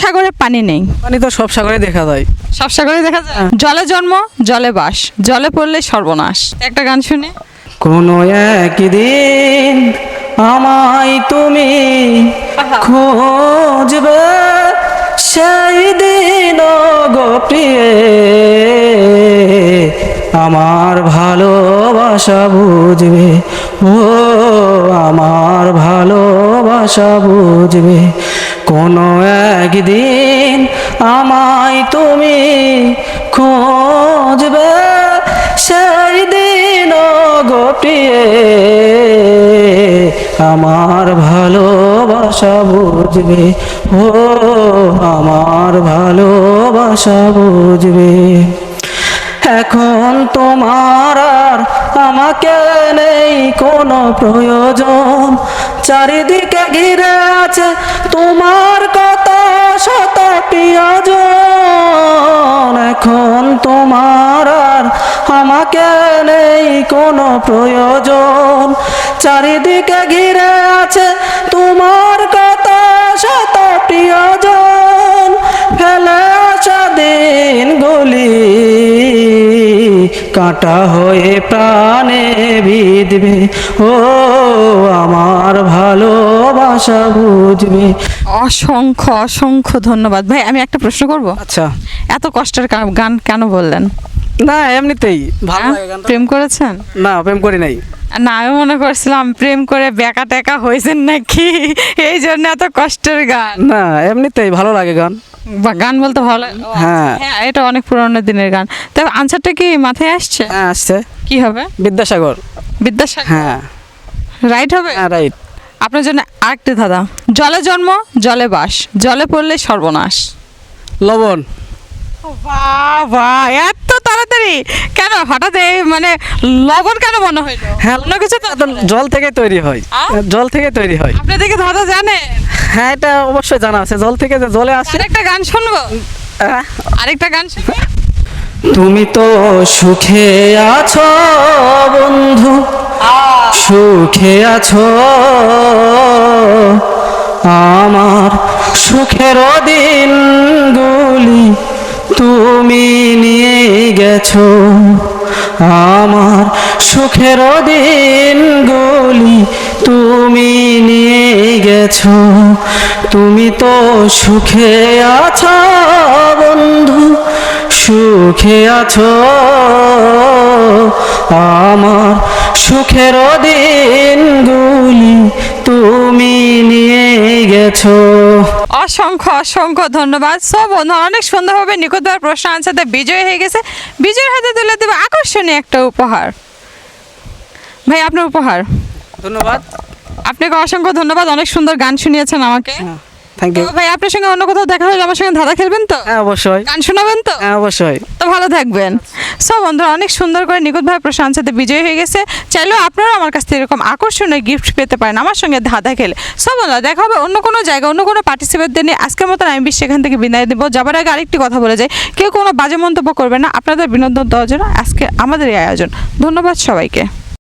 সাগরে পানি নেই? পানি তো সব সাগরে দেখা যায়। সব সাগরে দেখা যায়। জলে জন্ম জলে বাস, জলে পড়লে সর্বনাশ। একটা গান শুনে। কোনো একদিন আমায় তুমি খুঁজবে, সেই দিন গো প্রিয়ে আমার ভালোবাসা বুঝবে, ও আমার ভালোবাসা বুঝবে। কোনো একদিন আমায় তুমি খুঁজবে, সেই দিন গো প্রিয়ে আমার ভালোবাসা বুঝবে, ও আমার ভালোবাসা বুঝবে। এখন তোমার আর আমাকে নেই কোনো প্রয়োজন, চারিদিকে ঘিরে আছে তোমার কত শত প্রিয়জন। এখন তোমার আর আমাকে নেই কোনো প্রয়োজন, চারিদিকে ঘিরে আছে তোমার কত শত প্রিয়জন। ফেলে আসা দিনগুলি কাঁটা হয়ে প্রাণে বিঁধবে, ও আমার ভালোবাসা বুঝবে। অসংখ্য অসংখ্য ধন্যবাদ ভাই। আমি একটা প্রশ্ন করব। আচ্ছা, এত কষ্টের গান কেন বললেন? না এমনিতেই ভালো হ্যাঁ? লাগে গানটা। প্রেম করেছেন? না, প্রেম করি নাই। না, আমি মনে করছিলাম প্রেম করে বেকা টেকা হয়েছেন নাকি, এই জন্য এত কষ্টের গান। না, এমনিতেই ভালো লাগে গান। বা গান বলতে ভালো লাগে। হ্যাঁ। হ্যাঁ, এটা অনেক পুরোনো দিনের গান। তবে আনসারটা কি মাথায় আসছে? হ্যাঁ আসছে। কি হবে? বিদ্যাসাগর। বিদ্যাসাগর। হ্যাঁ রাইট হবে? হ্যাঁ রাইট। আপনার জন্য আরেকটি ধাঁধা। জলে জন্ম জলে বাস, জলে পড়লে সর্বনাশ। লবণ। বাহ বাহ, এত তাড়াতাড়ি কেন হঠাৎ এই মানে লবণ কেন মনে হইলো? হ্যাঁ, অন্য কিছু তো জল থেকে তৈরি হয়। জল থেকে তৈরি হয়। আপনি দেখে ধাঁধা জানে? হ্যাঁ, এটা অবশ্যই জানা আছে, জল থেকে যে জলে আসে। আরেকটা গান শুনবো? আহ, আরেকটা গান শুনবো? তুমি তো সুখে আছো বন্ধু, সুখে আছো, আমার সুখের দিনগুলি তুমি নিয়ে গেছো, আমার সুখের দিনগুলি তুমি নিয়ে গেছো। তুমি তো সুখে আছো বন্ধু, সুখে আছো, আমার সুখের দিনগুলি তুমি নিয়ে গেছো। অসংখ্য অসংখ্য ধন্যবাদ। সব বন্ধু অনেক সুন্দরভাবে নিখুঁতভাবে প্রশ্ন আনসারতে বিজয় হয়ে গেছে। বিজয়ের হাতে তুলে দেবে আকর্ষণীয় একটা উপহার। ভাই আপনার উপহার। ধন্যবাদ। আপনাকে অসংখ্য ধন্যবাদ, অনেক সুন্দর গান শুনিয়েছেন আমাকে। থ্যাংক তো ইউ। ভাই আপনার সঙ্গে অন্য কোথাও দেখা হলে আমার সঙ্গে ধাঁধা খেলবেন তো? হ্যাঁ অবশ্যই। গান শোনাবেন তো? হ্যাঁ অবশ্যই। তো ভালো থাকবেন। সব বন্ধুরা অনেক সুন্দর করে নিখুঁতভাবে প্রশ্ন আনসারতে বিজয় হয়ে গেছে। চাইলেও আপনারা আমার কাছ থেকে এরকম আকর্ষণীয় গিফট পেতে পারেন আমার সঙ্গে ধাঁধা খেলে। সব বন্ধুরা দেখা হবে অন্য কোনো জায়গায় অন্য কোনো পার্টিসিপেটদের নিয়ে। আজকের মতন আমি সেখান থেকে বিদায় দেবো। যাবার আগে আরেকটি কথা বলে যাই, কেউ কোনো বাজে মন্তব্য করবে না। আপনাদের বিনোদন দেওয়ার জন্য আজকে আমাদের এই আয়োজন। ধন্যবাদ সবাইকে।